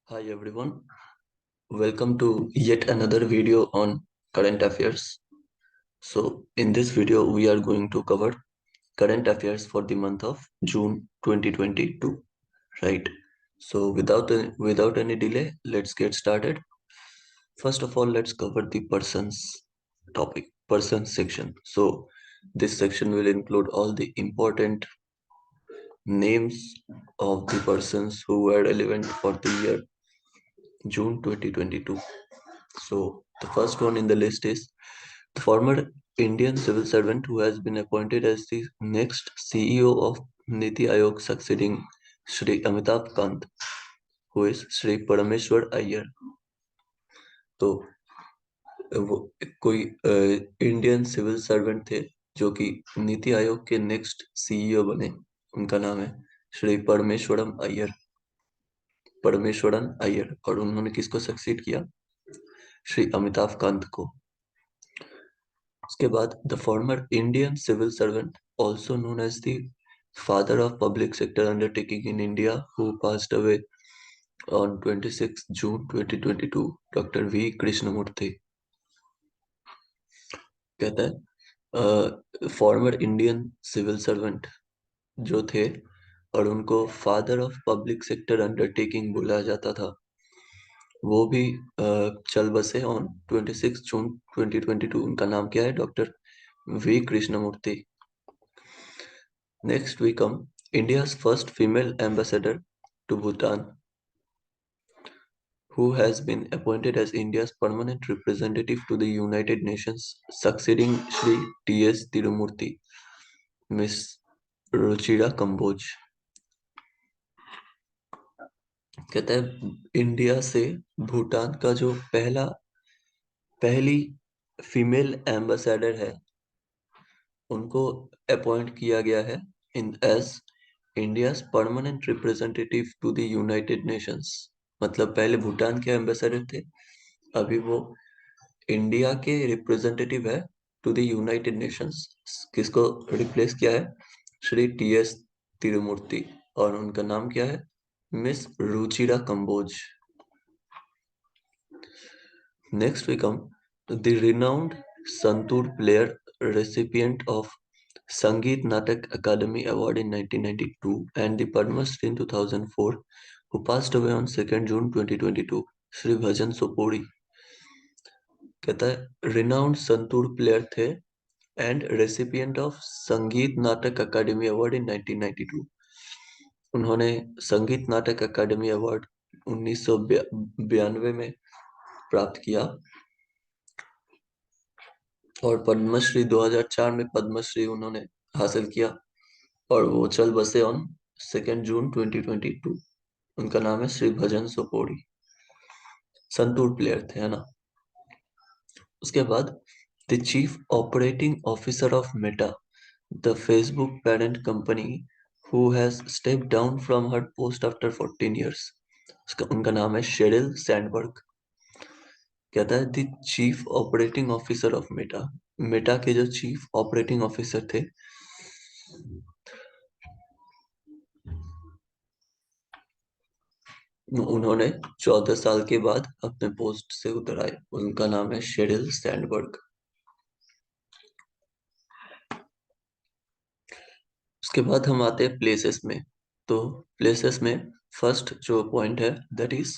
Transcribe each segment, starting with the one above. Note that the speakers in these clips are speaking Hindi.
Hi everyone, welcome to yet another video on current affairs. So in this video we are going to cover current affairs for the month of June 2022, right? So without any delay, let's get started. First of all, let's cover the persons section. So this section will include all the important names of the persons who were relevant for the year June 2022. So the first one in the list is the former Indian civil servant who has been appointed as the next CEO of Niti Aayog, succeeding Shri Amitabh Kant, who is Shri Parameshwar Iyer. तो वो कोई इंडियन सिविल सर्वेंट थे जो कि नीति आयोग के नेक्स्ट सीईओ बने। उनका नाम है श्री परमेश्वरन अय्यर, और उन्होंने किसको सक्सीड किया? श्री अमिताभ कांत को। उसके बाद the former Indian civil servant also known as the father of public sector undertaking in India who passed away on 26 June 2022, Dr. V. Krishnamurthy। कहता है फॉर्मर इंडियन सिविल सर्वेंट जो थे और उनको father of public sector undertaking बोला जाता था, वो भी चल बसे ऑन 26 जून 2022। उनका नाम क्या है? Doctor V Krishnamurthy. Next we come India's first female ambassador to Bhutan, who has been appointed as India's permanent representative to the United Nations, succeeding Shri T.S. Tirumurti, Miss Ruchira Kamboj। कहता है इंडिया से भूटान का जो पहली फीमेल एम्बेसडर है, उनको अपॉइंट किया गया है in as India's permanent representative to the United Nations. मतलब पहले भूटान के एम्बेसडर थे, अभी वो इंडिया के रिप्रेजेंटेटिव है टू द यूनाइटेड नेशंस। किसको रिप्लेस किया है? श्री टी.एस. तिरुमूर्ति। और उनका नाम क्या है? Miss Ruchira Kamboj. Next we come to the renowned Santur player, recipient of Sangeet Natak Academy Award in 1992 and the Padma Shri in 2004, who passed away on 2nd June 2022, Shri Bhajan Sopori। कहता है renowned संतूर प्लेयर थे एंड रेसिपिएंट ऑफ संगीत नाटक अकादमी अवार्ड इन 1992। उन्होंने संगीत नाटक अकादमी अवार्ड 1992 में प्राप्त किया और पद्मश्री 2004 में पद्मश्री उन्होंने हासिल किया, और वो चल बसे ऑन 2 जून 2022। उनका नाम है श्री भजन सोपोड़ी। संतूर प्लेयर थे, है ना। उसके बाद the chief operating officer of Meta, the Facebook parent company, who has stepped down from her post after 14 years। उनका नाम है शेरिल सैंडबर्ग। कहता है the chief operating officer of Meta, Meta के जो चीफ ऑपरेटिंग ऑफिसर थे उन्होंने 14 साल के बाद अपने पोस्ट से उतर आए। उनका नाम है शेरिल सैंडबर्ग। उसके बाद हम आते हैं प्लेसेस में। तो प्लेसेस में फर्स्ट जो पॉइंट है that is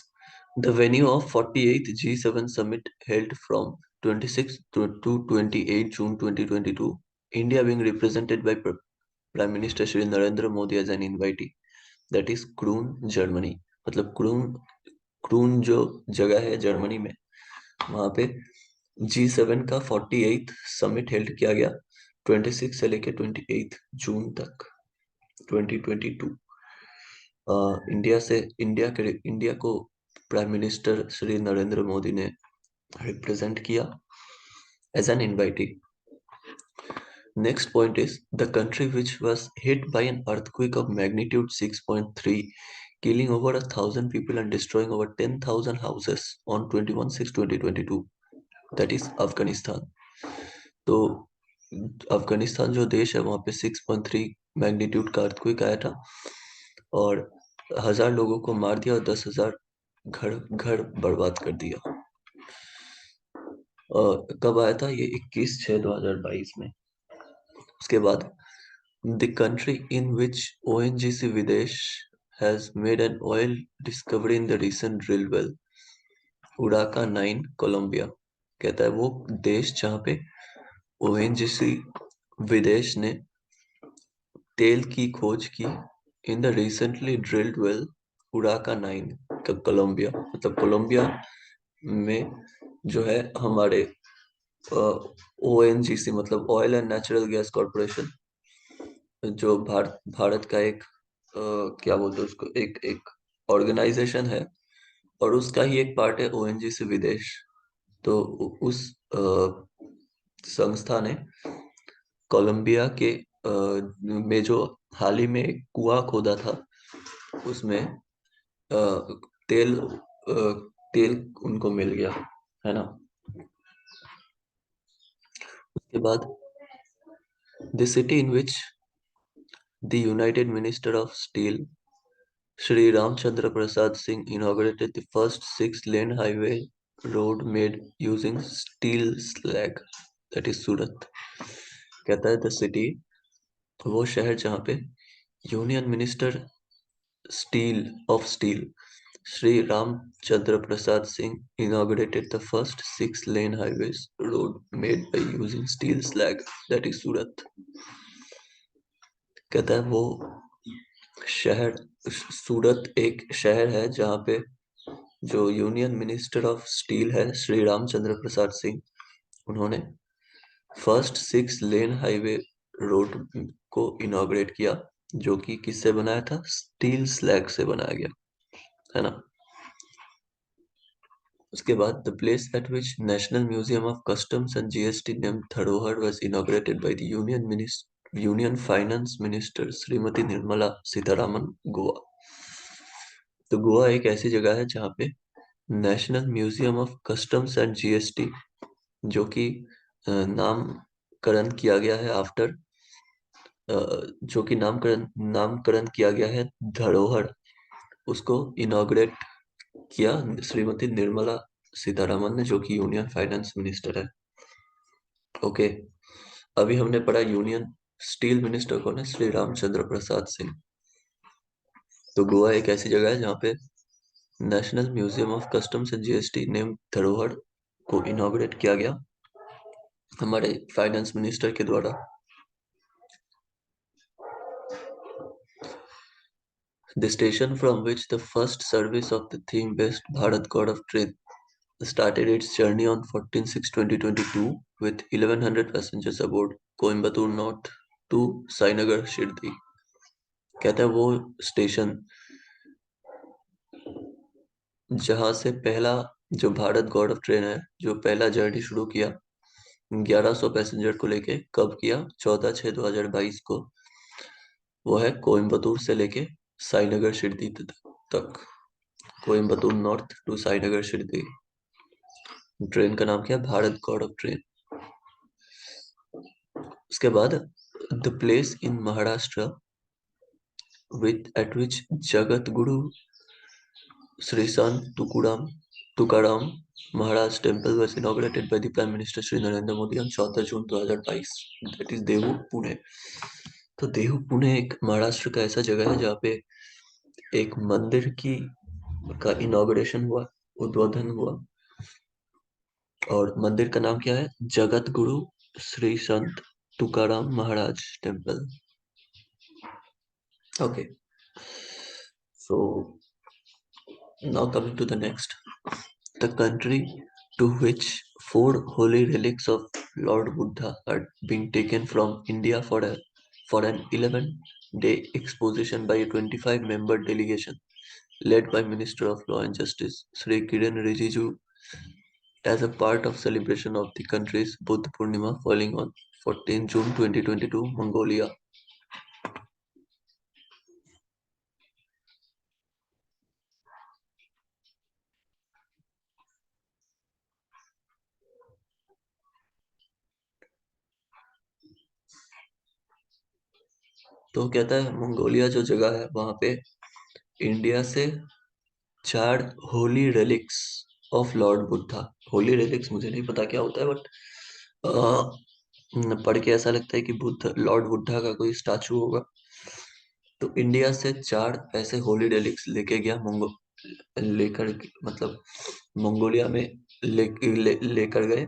the venue of 48th G7 summit held from 26 to 28 June 2022, India being represented by Prime Minister Shri Narendra Modi as an invitee, that is croon Germany. मतलब क्रून जो जगह है जर्मनी में, वहां पे G7 का 48th समिट हेल्ड किया गया 26 से लेके 28 जून तक 2022। इंडिया को प्राइम मिनिस्टर श्री नरेंद्र मोदी ने रिप्रेजेंट किया as an invitee. Next point is the country which was hit by an earthquake of magnitude 6.3, killing over 1,000 people and destroying over 10,000 houses on 21/6/2022, that is Afghanistan. तो अफगानिस्तान जो देश है वहां पे 6.3 मैग्नीट्यूड का अर्थक्वेक आया था और 1,000 लोगों को मार दिया और 10,000 घर घर बर्बाद कर दिया। कब आया था ये? 21/6/2022 में। उसके बाद, the country in which ONGC Videsh has made an oil discovery in the recent drill well, Urraca 9, Colombia. कहता है वो देश जहाँ पे ओएनजीसी विदेश ने तेल की खोज की, in the recently drilled well Urraca 9, Colombia. मतलब कोलंबिया में जो है हमारे ओएनजीसी मतलब oil and natural gas corporation, जो भारत का एक क्या बोलते हैं उसको, एक एक ऑर्गेनाइजेशन है, और उसका ही एक पार्ट है ओएनजीसी विदेश। तो उस संस्था ने कोलंबिया के में जो हाल ही में एक कुआं खोदा था, उसमें तेल तेल उनको मिल गया, है ना। उसके बाद, the city in which the United minister of steel Shri Ramchandra Prasad Singh inaugurated the first six-lane highway road made using steel slag, that is Surat। कहता है द सिटी, वो शहर जहाँ पे union minister steel of steel Shri Ramchandra Prasad Singh inaugurated the first six-lane highways road made by using steel slag, that is सूरत। कहता है वो शहर, सूरत एक शहर है जहाँ पे जो यूनियन मिनिस्टर ऑफ स्टील है श्री रामचंद्र प्रसाद सिंह, उन्होंने first six lane highway road को इनॉग्रेट किया, जो कि किससे बनाया था? स्टील स्लैग से बनाया गया, है ना। उसके बाद, the place at which national museum of customs and GST name Dharohar was inaugurated by the union finance minister Shrimati Nirmala Sitharaman, Goa. तो गोवा एक ऐसी जगह है जहाँ पे national museum of customs and GST, जो कि नामकरण किया गया है आफ्टर, जो कि नामकरण किया गया है धरोहर, उसको इनॉग्रेट किया श्रीमती निर्मला सीतारामन ने, जो कि यूनियन फाइनेंस मिनिस्टर है। ओके, अभी हमने पढ़ा यूनियन स्टील मिनिस्टर कौन है? श्री रामचंद्र प्रसाद सिंह। तो गोवा एक ऐसी जगह है जहाँ पे national museum of customs and GST name धरोहर को इनॉग्रेट किया गया हमारे फाइनेंस मिनिस्टर के द्वारा। The station from which the first service of the theme-based Bharat God of Train started its journey on 14/6/2022 with 1100 passengers aboard Coimbatore North to Sainagar Shirdi। कहता है वो स्टेशन जहां से पहला जो भारत गॉड ऑफ ट्रेन है, जो पहला जर्नी शुरू किया 1100 पैसेंजर को लेके, कब किया? 14/6/2022 को। वो है कोयम्बतूर से लेके साईनगर शिरडी तक। Coimbatore north to Sainagar Shirdi. Train का नाम क्या है? Bharat god of train. उसके बाद, the place in Maharashtra with at which Jagat Guru Shri Sant Tukaram Maharaj temple was inaugurated by the Prime Minister Shri Narendra Modi on 14 June 2022, that is Dehu Pune. तो देहू पुणे एक महाराष्ट्र का ऐसा जगह है जहाँ पे एक मंदिर की का इनॉग्रेशन हुआ, उद्বোधन हुआ, और मंदिर का नाम क्या है? जगत Guru Shri Sant Tukaram Maharaj temple. Okay, so now coming to the next, the country to which four holy relics of Lord Buddha are being taken from India for an 11-day exposition by a 25-member delegation led by Minister of Law and Justice Sri Kiren Rijiju as a part of celebration of the country's Buddha Purnima falling on 14 June 2022, Mongolia। तो कहता है मंगोलिया जो जगह है वहां पे इंडिया से 4 Holi relics of Lord Buddha. Holi relics मुझे नहीं पता क्या होता है, बट पढ़ के ऐसा लगता है कि बुद्ध, लॉर्ड बुद्धा का कोई स्टैचू होगा। तो इंडिया से 4 ऐसे होली रेलिक्स लेके गया मंगो लेकर मतलब मंगोलिया में लेकर गए।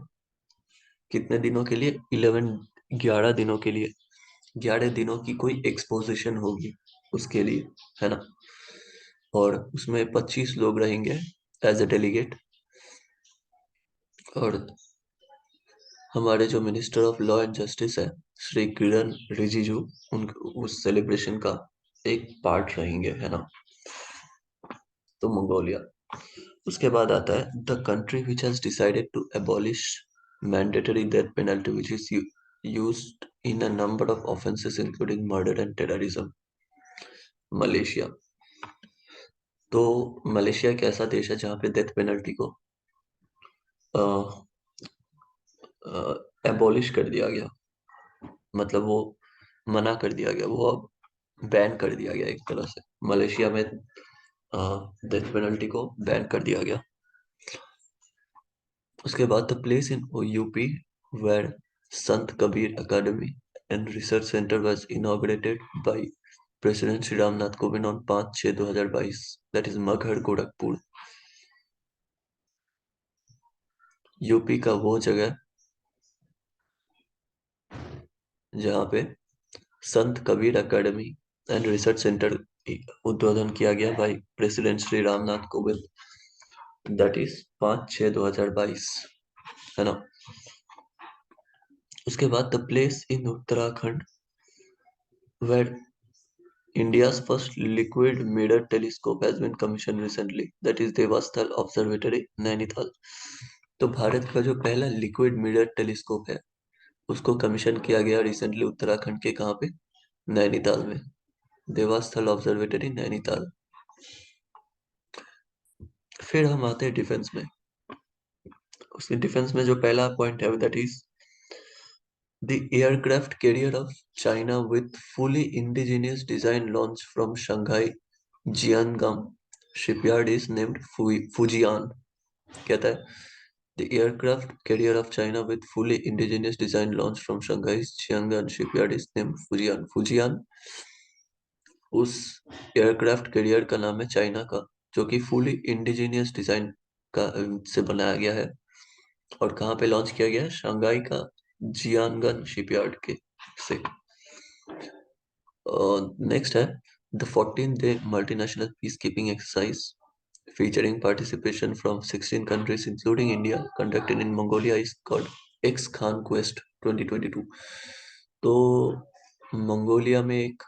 कितने दिनों के लिए? 11 दिनों के लिए। 11 दिनों की कोई एक्सपोजिशन होगी उसके लिए, है ना। और उसमें 25 लोग रहेंगे एज ए डेलीगेट। और हमारे जो minister of law and justice है, श्री किरण रिजिजू, उन उस सेलिब्रेशन का एक पार्ट रहेंगे, है ना। तो मंगोलिया। उसके बाद आता है the country which has decided to abolish mandatory death penalty which is used in a number of offenses including murder and terrorism। Malaysia. तो मलेशिया एक ऐसा देश है जहाँ पे डेथ पेनल्टी को एबॉलिश कर दिया गया, मतलब वो मना कर दिया गया, वो अब बैन कर दिया गया एक तरह से। मलेशिया में डेथ पेनल्टी को बैन कर दिया गया। उसके बाद the place in UP where Sant Kabir academy and research centre was inaugurated by president Shri Ramnath Kovind on 5/6/2022, that is Maghar Gorakhpur. UP का वो जगह जहाँ पे Sant Kabir academy and research centre उद्বোधन किया गया by president Shri Ramnath Kovind, that is 5/6/2022, है ना। उसके बाद the place in Uttarakhand where India's first liquid mirror telescope has been commissioned recently, that is Devasthal Observatory, Nainital. तो भारत का जो पहला लिक्विड मिरर टेलीस्कोप है उसको कमीशन किया गया रिसेंटली उत्तराखंड के, कहाँ पे? नैनीताल में। देवास्थल ऑब्जर्वेटरी, नैनीताल। फिर हम आते हैं डिफेंस में। उसके डिफेंस में जो पहला पॉइंट है that is the aircraft carrier of China with fully indigenous design launched from Shanghai Jiangnan shipyard is named Fujian। कहता है the aircraft carrier of China with fully indigenous design launched from Shanghai's Jiangnan shipyard is named Fujian। Fujian उस एयरक्राफ्ट कैरियर का नाम है चाइना का, जो कि फुली इंडिजिनियस डिजाइन का से बनाया गया है। और कहाँ पे लॉन्च किया गया है? शंघाई का जियानगन शिपयार्ड के से। नेक्स्ट है the 14 day multinational peacekeeping exercise featuring participation from 16 countries including India conducted in Mongolia is called X Khan Quest 2022। तो मंगोलिया में एक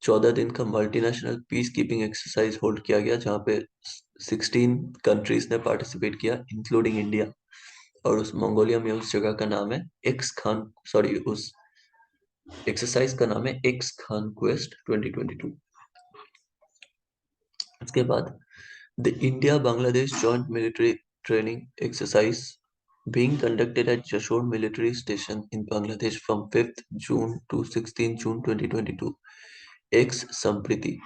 14 दिन का multinational peace keeping exercise hold किया गया जहाँ पे 16 कंट्रीज ने पार्टिसिपेट किया इंक्लूडिंग इंडिया। और उस मंगोलिया में उस जगह का नाम है एक्स खान, सॉरी, उस एक्सरसाइज का नाम है एक्स खान क्वेस्ट 2022। इसके बाद the India Bangladesh joint military training exercise being conducted at Jashore Military Station in Bangladesh from 5th June to 16th June 2022, ex Sampriti,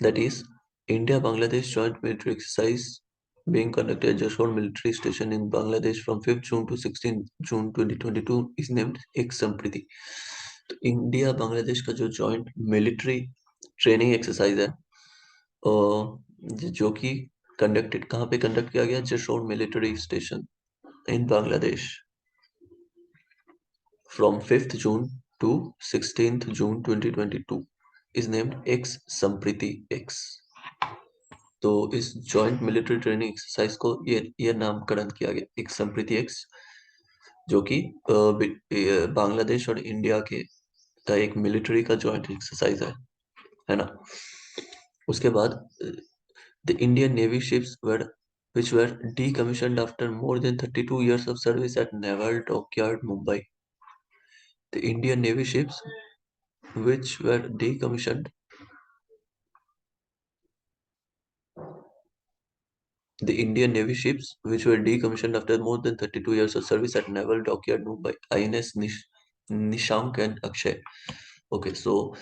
that is India Bangladesh joint military exercise being conducted at Jashore Military Station in Bangladesh from 5th June to 16th June 2022 is named ex Sampriti। तो इंडिया बांग्लादेश का जो जॉइंट मिलिट्री ट्रेनिंग एक्सरसाइज है जो कि कंडक्टेड कहाँ पे कंडक्ट किया गया? Jashore military station in Bangladesh from 5th June to 16th June 2022 is named ex Sampriti X। तो इस जॉइंट मिलिट्री ट्रेनिंग एक्सरसाइज को ये नामकरण किया गया एक संप्रीति एक्स, जो कि बांग्लादेश और इंडिया के का एक मिलिट्री का जॉइंट एक्सरसाइज है ना। उसके बाद the Indian navy ships were which were decommissioned after more than 32 years of service at Naval Dockyard, Mumbai। The Indian Navy ships which were decommissioned The Indian Navy ships, which were decommissioned after more than 32 years of service at Naval Dockyard, Mumbai, INS Nishank and Akshay। Okay, so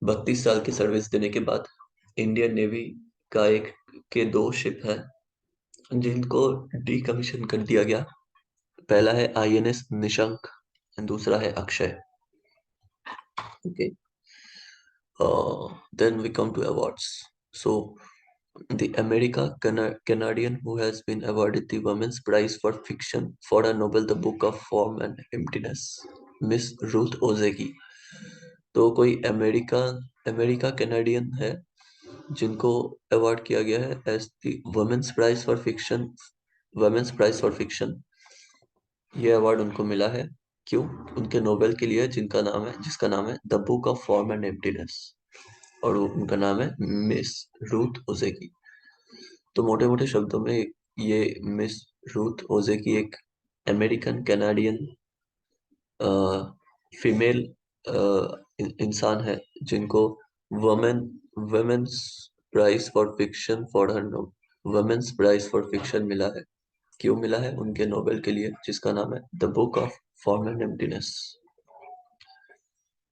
32 साल की सर्विस देने के बाद इंडियन नेवी का एक के दो शिप है जिनको डीकमीशन कर दिया गया। पहला है आईएनएस निशंक एंड दूसरा है Akshay. Okay, then we come to awards. So the Canadian who has been awarded the Women's Prize for Fiction for her novel The Book of Form and Emptiness, Miss Ruth Ozeki। तो कोई अमेरिका कैनेडियन है जिनको अवार्ड किया गया है as the women's prize for fiction. ये अवार्ड उनको मिला है क्यों? उनके नोबेल के लिए जिसका नाम है the book of form and emptiness, और उनका नाम है मिस रूथ ओजेकी। तो मोटे मोटे शब्दों में ये मिस रूथ ओजेकी एक अमेरिकन कैनेडियन फीमेल इंसान है जिनको women women's prize for fiction for her women's prize for fiction मिला है। क्यों मिला है? उनके नोबेल के लिए जिसका नाम है the book of form and emptiness.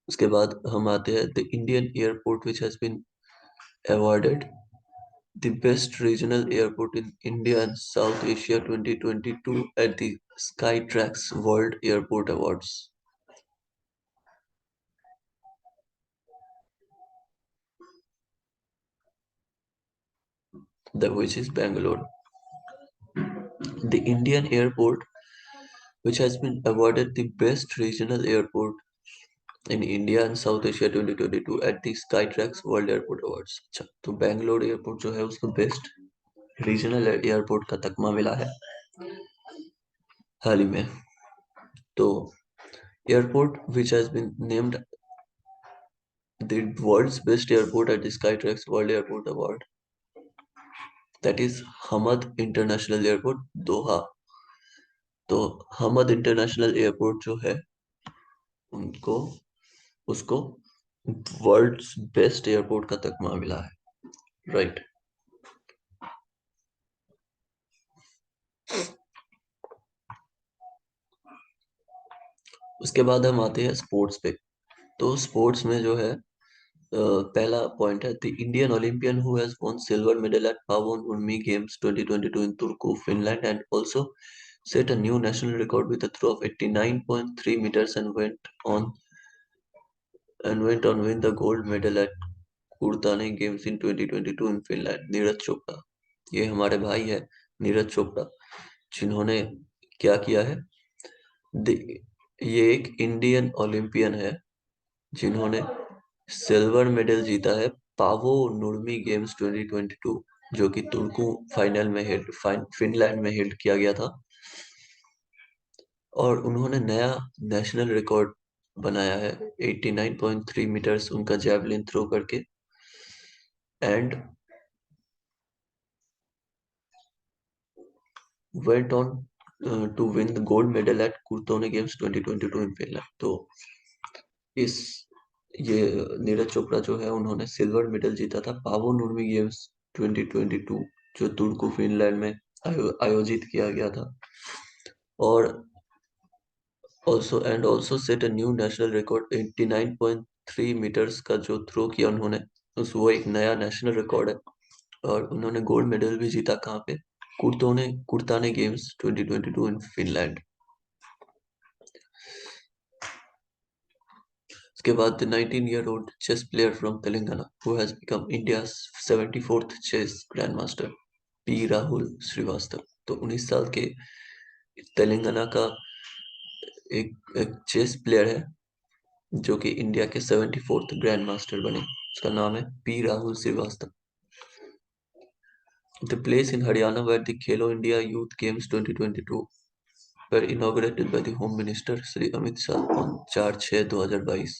उसके बाद हम आते हैं the Indian airport which has been awarded the best regional airport in India and South Asia 2022 at the Skytrax World Airport Awards, which is Bangalore. The Indian airport which has been awarded the best regional airport in India and South Asia 2022 at the Skytrax World Airport Awards। अच्छा, तो बैंगलोर एयरपोर्ट जो है उसको बेस्ट रीजनल एयरपोर्ट का तकमा मिला है हाल ही में। तो airport which has been named the world's best airport at the Skytrax World Airport Award, that is Hamad International Airport, दोहा। तो हमद इंटरनेशनल एयरपोर्ट जो है उनको उसको वर्ल्ड्स बेस्ट एयरपोर्ट का तकमा मिला है, राइट। उसके बाद हम आते हैं स्पोर्ट्स पे। तो स्पोर्ट्स में जो है पहला पॉइंट है the Indian Olympian who has won silver medal at Pavon Nurmi Games 2022 in Turku, Finland, and also set a new national record with a throw of 89.3 meters and went on win the gold medal at Kuortane games in 2022 in Finland. Neeraj Chopra, ये हमारे भाई है नीरज चोपड़ा, जिन्होंने क्या किया है? ये एक इंडियन ओलंपियन है जिन्होंने सिल्वर मेडल जीता है पावो नुर्मी गेम्स 2022, जो कि तुर्कू फिनलैंड में हेल्ड किया गया था। और उन्होंने नया नेशनल रिकॉर्ड बनाया है 89.3 मीटर्स उनका जैवलिन थ्रो करके, and went on to win the gold medal at Kurtone Games 2022 in Finland। तो इस ये नीरज चोपड़ा जो है उन्होंने सिल्वर मेडल जीता था पावो नुर्मी गेम्स 2022 जो तुर्कू फिनलैंड में आयोजित किया गया था। और also set a new national record 89.3 metres का जो थ्रो किया उन्होंने, उस वो एक नया नेशनल रिकॉर्ड है। और उन्होंने गोल्ड मेडल भी जीता कहाँ पे? कुर्ताने गेम्स 2022 इन फिनलैंड। उसके बाद the 19-year-old chess player from Telangana who has become India's 74th chess grandmaster, P Rahul Srivastava. तो 19 साल के तेलंगाना का एक चेस प्लेयर है जो कि इंडिया के 74th ग्रैंड मास्टर बने। उसका नाम है P Rahul Srivastava. The place in Haryana where the Khelo India Youth Games 2022 were inaugurated by the Home Minister Shri Amit Shah on 4/6/2022,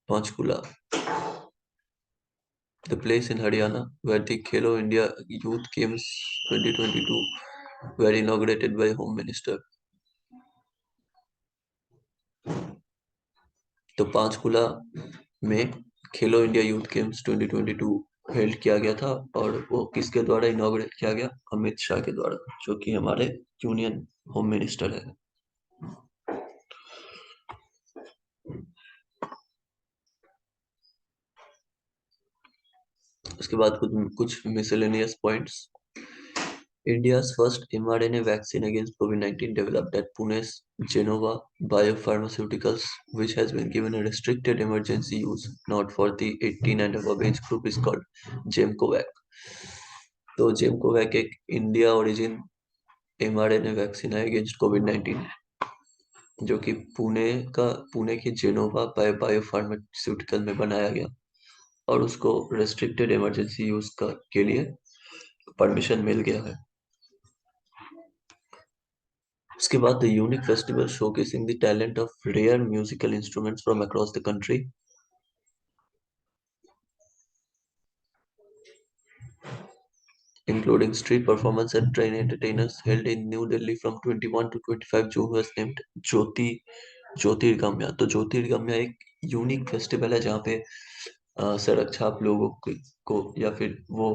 Panchkula। The place in Haryana where the Khelo India Youth Games 2022 were inaugurated by Home Minister। तो पांचकुला में खेलो इंडिया यूथ गेम्स 2022 हेल्ड किया गया था, और वो किसके द्वारा इनॉग्रेट किया गया? अमित शाह के द्वारा, जो कि हमारे यूनियन होम मिनिस्टर है। उसके बाद कुछ कुछ miscellaneous points. India's first mRNA vaccine against COVID-19 developed at Pune's Genova Biopharmaceuticals, which has been given a restricted emergency use, not for the 18 and above age group, is called Gemcovac. तो जेमकोवैक एक इंडिया ओरिजिन mRNA वैक्सीन है अगेंस्ट कोविड 19, जो कि पुणे की जेनोवा बायोफार्मास्यूटिकल में बनाया गया और उसको रेस्ट्रिक्टेड इमरजेंसी यूज के लिए परमिशन मिल गया है। उसके बाद the unique festival showcasing the talent of rare musical instruments from across the country. Including street performance and train entertainers held in New Delhi from 21 to 25 June was named ज्योतिर्गम्य। तो ज्योतिर्गम्य एक यूनिक फेस्टिवल है जहाँ पे सड़क छाप लोगों को या फिर वो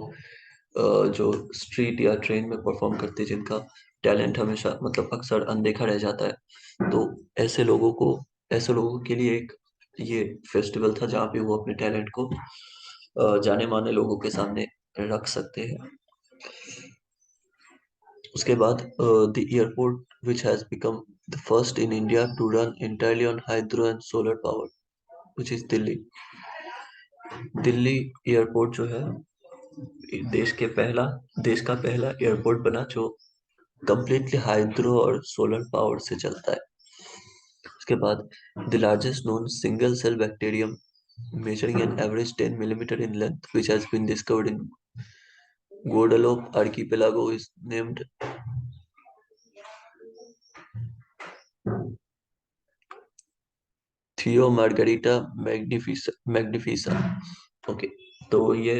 जो स्ट्रीट या ट्रेन में परफॉर्म करते हैं जिनका टैलेंट हमेशा मतलब अक्सर अनदेखा रह जाता है, तो ऐसे लोगों के लिए एक ये फेस्टिवल था जहाँ पे वो अपने टैलेंट को जाने माने लोगों के सामने रख सकते हैं। उसके बाद the airport which has become the first in India to run entirely on hydro and solar power, which is Delhi. Delhi airport जो है देश का पहला एयरपोर्ट बना जो completely हाइड्रो और सोलर पावर से चलता है। उसके बाद the largest known single cell bacterium measuring an average 10 millimeter in length, which has been discovered in Guadeloupe archipelago, is named थियो मार्गरिटा मैग्निफिसा। ओके, तो ये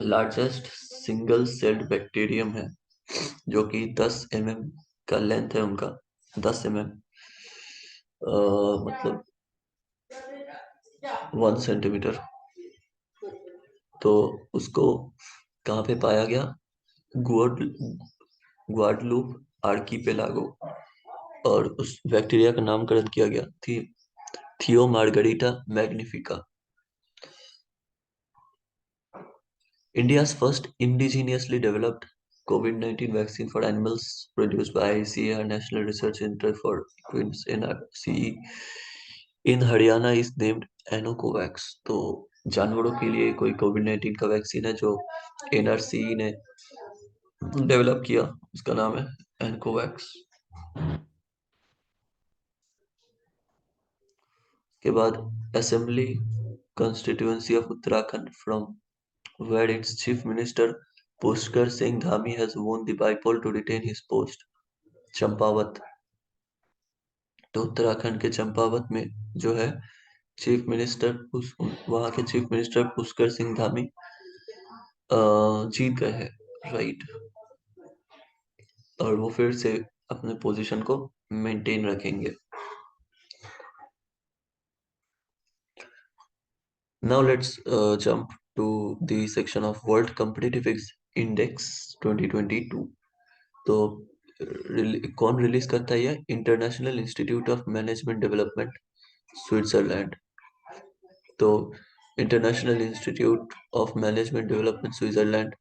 लार्जेस्ट सिंगल सेल्ड बैक्टीरियम है जो कि 10 mm का लेंथ है उनका, 10 mm मतलब 1 सेंटीमीटर। तो उसको कहाँ पे पाया गया? ग्वाडलूप आर्कीपेलागो, और उस बैक्टीरिया का नामकरण किया गया थी थियो margherita मैग्निफिका। India's first indigenously developed COVID-19 vaccine for animals produced by ICAR National Research Center for Equines NRCE in Haryana is named Anocovax। तो जानवरों के लिए कोई कोविड 19 का वैक्सीन है जो एनआरसीई ने डेवलप किया, उसका नाम है एनकोवैक्स। के बाद assembly constituency of Uttarakhand, from where its chief minister Pushkar Singh Dhami has won the bypoll to retain his post, Champawat. तो उत्तराखंड के चंपावत में जो है चीफ मिनिस्टर वहाँ के चीफ मिनिस्टर पुष्कर सिंह धामी जीत गए हैं, राइट, और वो फिर से अपने पोजीशन को मेंटेन रखेंगे। Now let's jump to the section of World Competitive Index 2022। तो कौन रिलीज करता है ये? International institute of management development, Switzerland. तो international institute of management development Switzerland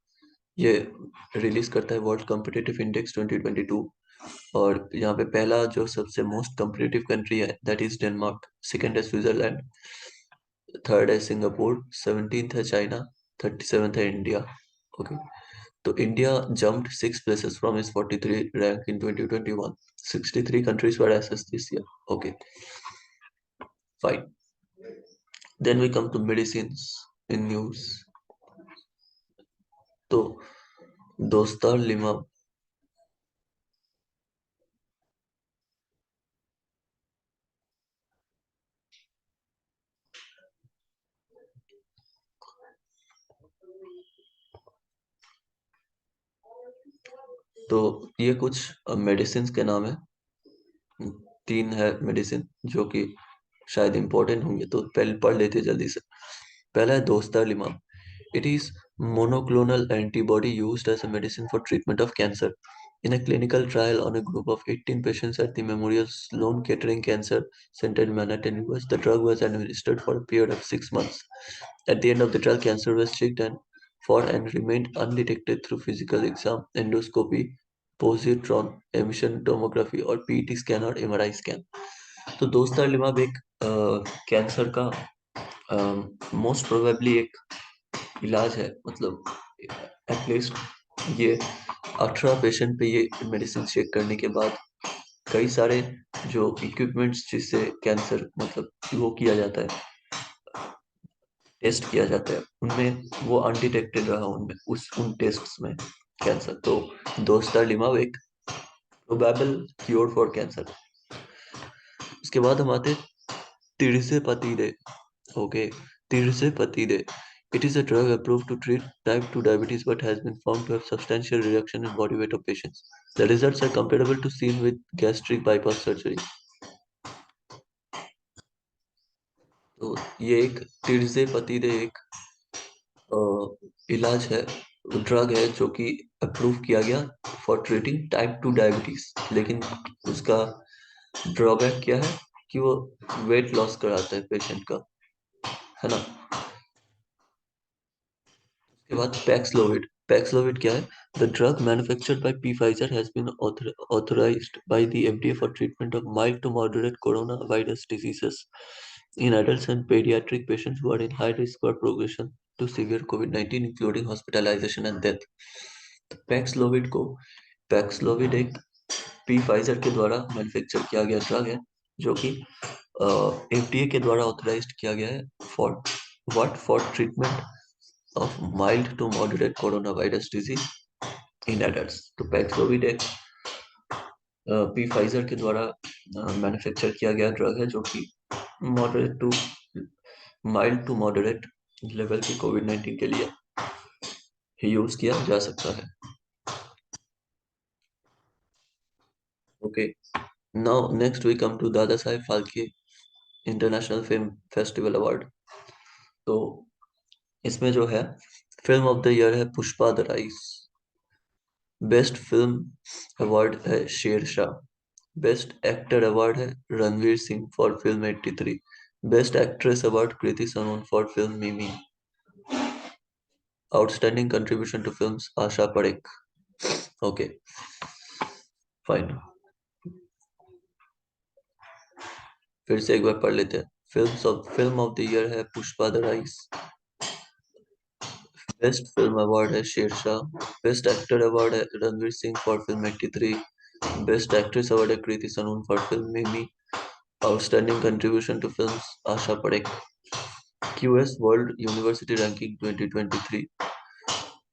ये रिलीज करता है वर्ल्ड कॉम्पिटिटिव इंडेक्स 2022। और यहाँ पे पहला जो सबसे मोस्ट कॉम्पिटिटिव कंट्री है दैट इज डेनमार्क, सेकंड है स्विट्जरलैंड, थर्ड है सिंगापुर, 17th है चाइना, 37th है इंडिया। ओके, तो India jumped 6 places from its 43 rank in 2021. 63 countries were assessed this year. Okay, fine. Then we come to medicines in news. तो dostarlimab, तो ये कुछ मेडिसिन के नाम है। 3 है मेडिसिन जो कि शायद इंपॉर्टेंट होंगे, तो पहले पढ़ लेते जल्दी से। पहला है dostarlimab। It is monoclonal antibody used as a medicine for treatment of cancer. In a clinical trial on a group of 18 patients at the Memorial Sloan Kettering Cancer Center in Manhattan, US, the drug was administered for a period of 6 months. At the end of the trial, cancer was checked and for and remained undetected through physical exam, endoscopy, positron emission tomography और PET स्कैन और MRI स्कैन। तो दोस्तालिमाब एक कैंसर का मोस्ट प्रोबेबली एक इलाज है, मतलब एटलीस्ट ये 18 पेशेंट पे ये मेडिसिन चेक करने के बाद कई सारे जो इक्विपमेंट्स जिससे कैंसर मतलब वो किया जाता है, टेस्ट किया जाता है, उनमें वो अनडिटेक्टेड रहा, उनमें उन टेस्ट्स में कैंसर। तो दोस्तालिमाब एक प्रोबेबल क्योर फॉर कैंसर। उसके बाद हम आते tirzepatide. Okay, tirzepatide. It is a drug approved to treat type 2 diabetes but has been found to have substantial reduction in body weight of patients. The results are comparable to seen with gastric bypass surgery. तो ये एक tirzepatide एक इलाज है, ड्रग है जो कि अप्रूव किया गया फॉर ट्रीटिंग टाइप 2 डायबिटीज, लेकिन उसका ड्रॉबैक क्या है कि वो वेट लॉस कराता है पेशेंट का, है ना। उसके बाद पैक्सलोविड। पैक्सलोविड क्या है? The drug manufactured by P Pfizer has been authorized by the FDA for treatment of mild to moderate coronavirus diseases in adults and pediatric patients who are in high risk for progression to severe COVID-19 including hospitalization and death। Paxlovid को पैक्सलोविड एक पी फाइजर के द्वारा मैन्युफैक्चर किया गया ड्रग है जो कि एफडीए के द्वारा ऑथराइज्ड किया गया है for what, for treatment of mild to moderate coronavirus disease in adults। तो पैक्सलोविड एक पी फाइजर के द्वारा मैन्युफैक्चर किया गया ड्रग है जो कि moderate to mild to moderate level की कोविड-19 के लिए यूज किया जा सकता है। Okay, now next we come to Dada Saheb Phalke international film festival award. तो इसमें जो है फिल्म ऑफ द ईयर है Pushpa the rice. Best film award है शेरशाह। बेस्ट एक्टर अवार्ड है Ranveer Singh for film 83। Best actress award Kriti Sanon for film मिमी। आउटस्टैंडिंग कंट्रीब्यूशन टू फिल्म्स आशा परेख। ओके, फाइन, फिर से एक बार पढ़ लेते हैं। फिल्म ऑफ द ईयर है Pushpa the rice. Best film award है शेरशाह। बेस्ट एक्टर अवार्ड है Ranveer Singh for film 83। Best actress award है कृति सनून फॉर फिल्म मिमी। आउटस्टैंडिंग कंट्रीब्यूशन टू फिल्म्स आशा परेख। QS world university ranking 2023।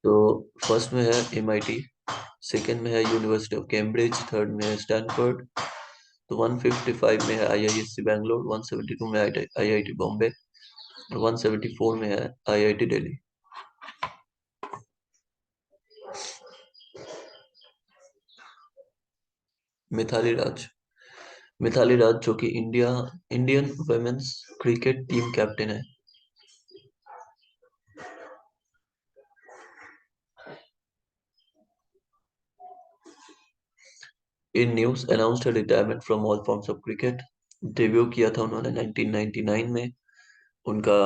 तो फर्स्ट में है MIT, सेकंड में है यूनिवर्सिटी ऑफ कैम्ब्रिज, थर्ड में है स्टैनफोर्ड, तो 155 में है IISc बैंगलोर, 172 में IIT बॉम्बे और 174 में है IIT दिल्ली। मिथाली राज। मिथाली राज जो कि Indian women's cricket team captain है। In news announced retirement from all forms of cricket. Debut किया था उन्होंने 1999 में। उनका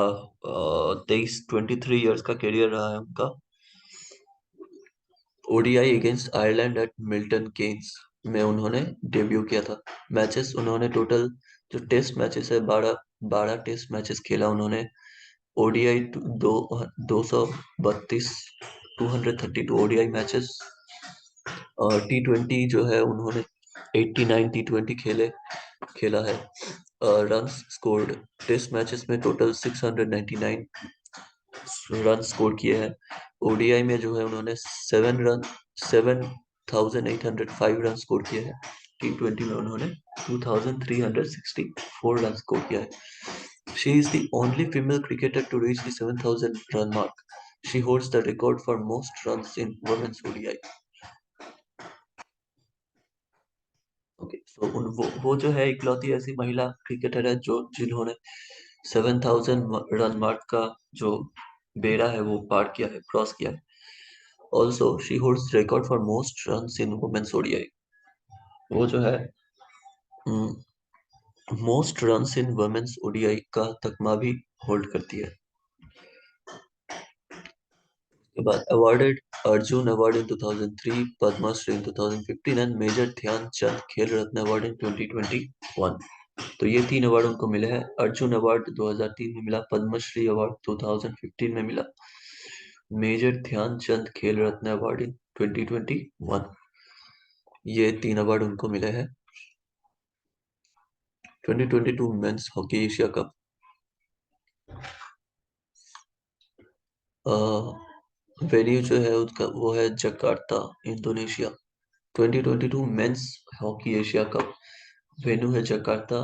23 इयर्स का करियर रहा है उनका। ODI against Ireland at Milton Keynes में उन्होंने डेब्यू किया था। मैचेस उन्होंने टोटल जो टेस्ट मैचेस है 12 टेस्ट मैचेस खेला उन्होंने। ओडीआई 232 232 ओडीआई मैचेस और T20 जो है उन्होंने 89 T20 खेला है। रन्स स्कोर्ड टेस्ट मैचेस में टोटल 699 रन स्कोर किए हैं। ओडीआई में जो है उन्होंने 7,805 रन स्कोर किए हैं। T20 में उन्होंने 2,364 रन स्कोर किया है। She is the only female cricketer to reach the 7,000 run mark. She holds the record for most runs in women's ODI. Okay, so वो जो है इकलौती ऐसी महिला क्रिकेटर है जो जिन्होंने 7,000 रन मार्क का जो बेड़ा है वो पार किया है, क्रॉस किया है। Also she holds record for most runs in women's ODI. वो जो है most runs in women's ODI का तकमा भी होल्ड करती है। के बाद awarded Arjun Award in 2003, Padma Shri in 2015 and major Dhyanchand Khel Ratna award in 2021। तो ये 3 अवार्ड उनको मिले हैं। अर्जुन अवार्ड 2003 में मिला, पद्मश्री अवार्ड 2015 में मिला, major Dhyanchand Khel Ratna award in 2021। ये 3 अवार्ड उनको मिले हैं। 2022 men's hockey Asia cup venue जो है उसका वो है Jakarta, Indonesia. 2022 men's hockey Asia cup venue है जकार्ता,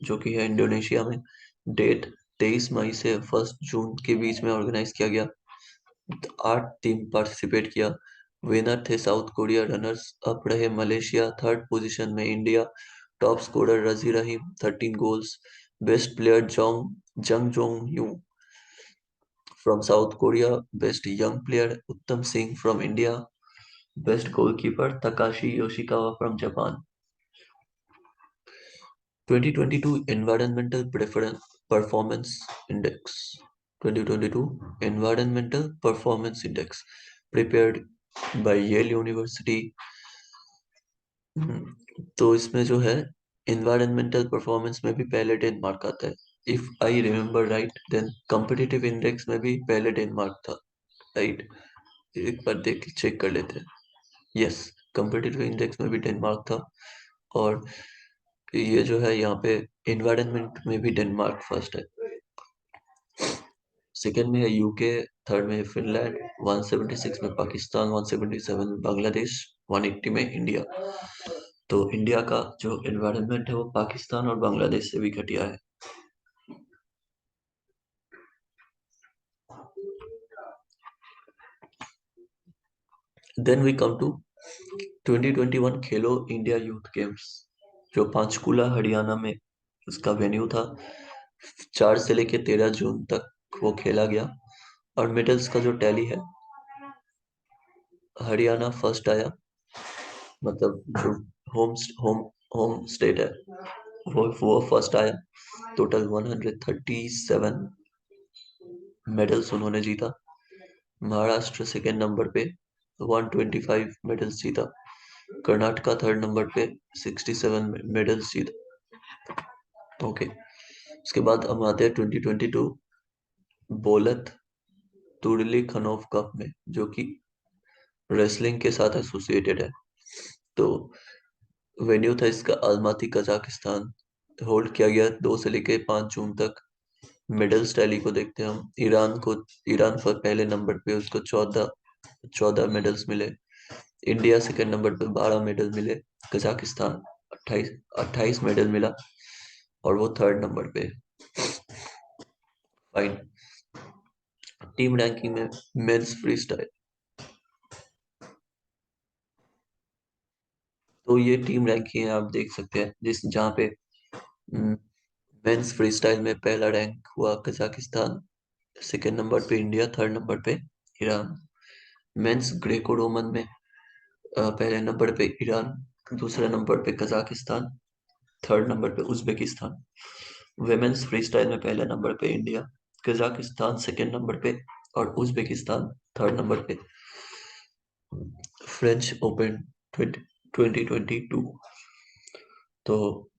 जो कि है इंडोनेशिया में। डेट 23 मई से 1 जून के बीच में ऑर्गेनाइज किया गया। 8 टीम पार्टिसिपेट किया। विनर थे साउथ कोरिया, रनर्स अप रहे मलेशिया, थर्ड पोजीशन में India, top scorer Razie Rahim 13 goals, best player Jang Jong Yu from South Korea, best young player Uttam Singh from India, best goalkeeper Takashi Yoshikawa from Japan. 2022 Environmental Performance Index 2022 Environmental Performance Index prepared by Yale University। तो इसमें जो है environmental performance में भी पहले डेनमार्क आता है। If I remember right, then competitive index में भी पहले डेनमार्क था, राइट? एक बार देख चेक कर लेते हैं। यस, competitive index में भी डेनमार्क था। और ये जो है यहाँ पे एनवायरनमेंट में भी डेनमार्क फर्स्ट है। सेकंड में है यूके, थर्ड में है फिनलैंड, 176 में पाकिस्तान, 177 में बांग्लादेश, 180 में इंडिया। तो इंडिया का जो एनवायरनमेंट है वो पाकिस्तान और बांग्लादेश से भी घटिया है। Then we come to 2021 Khelo India youth games, जो पंचकुला हरियाणा में उसका वेन्यू था। 4 से लेके 13 जून तक वो खेला गया। और मेडल्स का जो टैली है, हरियाणा फर्स्ट आया, मतलब जो होम होम होम स्टेट है वो फर्स्ट आया। टोटल 137 मेडल्स उन्होंने जीता। महाराष्ट्र सेकेंड नंबर पे 125 मेडल्स जीता। कर्नाटका थर्ड नंबर पे 67 मेडल्स जीता। ओके, उसके बाद हम आते हैं 2022 बोलत तुरली खनोव कप में, जो कि रेसलिंग के साथ एसोसिएटेड है। तो वेन्यू था इसका अलमाती, कजाकिस्तान। होल्ड किया गया 2 से लेके 5 जून तक। मेडल्स टैली को देखते हैं हम। ईरान पर पहले नंबर पे, उसको 14 मेडल्स मिले। इंडिया सेकंड नंबर पे 12 मेडल मिले। कजाकिस्तान 28 मेडल मिला और वो थर्ड नंबर पे। फाइन। टीम रैंकिंग में मेंस फ्री स्टाइल, तो ये टीम रैंकिंग है, आप देख सकते हैं, जहाँ पे मेंस फ्री स्टाइल में पहला रैंक हुआ कजाकिस्तान, सेकेंड नंबर पे इंडिया, थर्ड नंबर पे ईरान। मेंस ग्रेको रोमन में पहले नंबर पे ईरान, दूसरे नंबर पे कजाकिस्तान, थर्ड नंबर पे उज्बेकिस्तान। वेमेन्स फ्री स्टाइल में पहले नंबर पे इंडिया, कजाकिस्तान सेकेंड नंबर पे और उज्बेकिस्तान थर्ड नंबर पे। फ्रेंच ओपन 2022, तो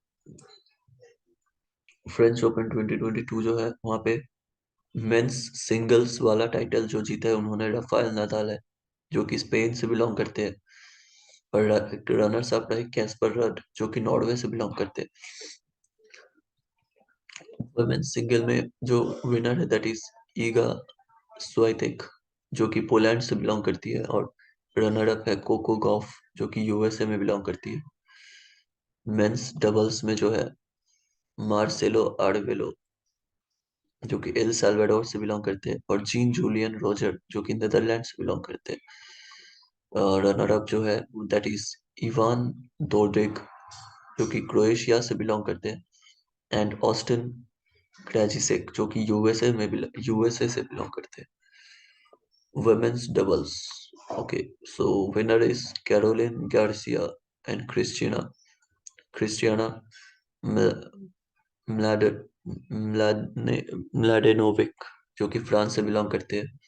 फ्रेंच ओपन 2022 जो है वहाँ पे मेंस सिंगल्स वाला टाइटल जो जीता है उन्होंने राफेल नादाल है, जो कि स्पेन से बिलोंग करते हैं। और रनर्स अप रहे कैस्पर रड, जो कि नॉर्वे से बिलोंग करते हैं। वुमेन्स सिंगल में जो विनर है दैट इज ईगा स्वाइतेक, जो कि पोलैंड से बिलोंग करती है। और रनर अप है कोको गॉफ, जो कि यूएसए में बिलोंग करती है। मेंस डबल्स में जो है मार्सेलो आर्वेलो, जो कि एल साल्वाडोर से बिलोंग करते हैं, और जीन जूलियन रोजर, जो कि नीदरलैंड से बिलोंग करते हैं। रनर अप जो है दैट इज इवान दोडिग, जो कि क्रोएशिया से बिलोंग करते हैं। एंड ऑस्टिन क्रेजिसेक, जो कि यूएसए से बिलोंग करते हैं। Women's doubles Okay, so winner is Caroline Garcia and Christiana Ml- Mlade, Mladenovic, जो कि फ्रांस से बिलोंग करते हैं।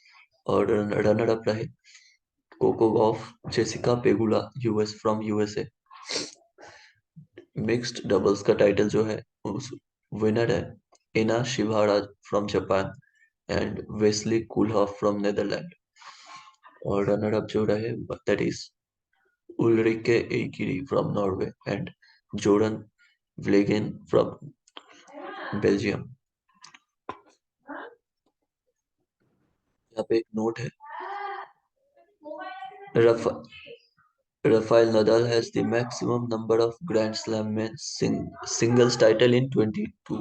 और रनर अप रहे Coco Gauff, Jessica Pegula, US from USA. Mixed doubles का टाइटल जो है उस विनर है एना शिवाड़ा from Japan and Wesley Koolhof from Netherland. और रनर अप जो रहे that is Ulrikke Eikeri from Norway and Joran Vliegen from Belgium. यहाँ पे एक नोट है, रफा Rafael Nadal has the maximum number of Grand Slam men's singles title in 22.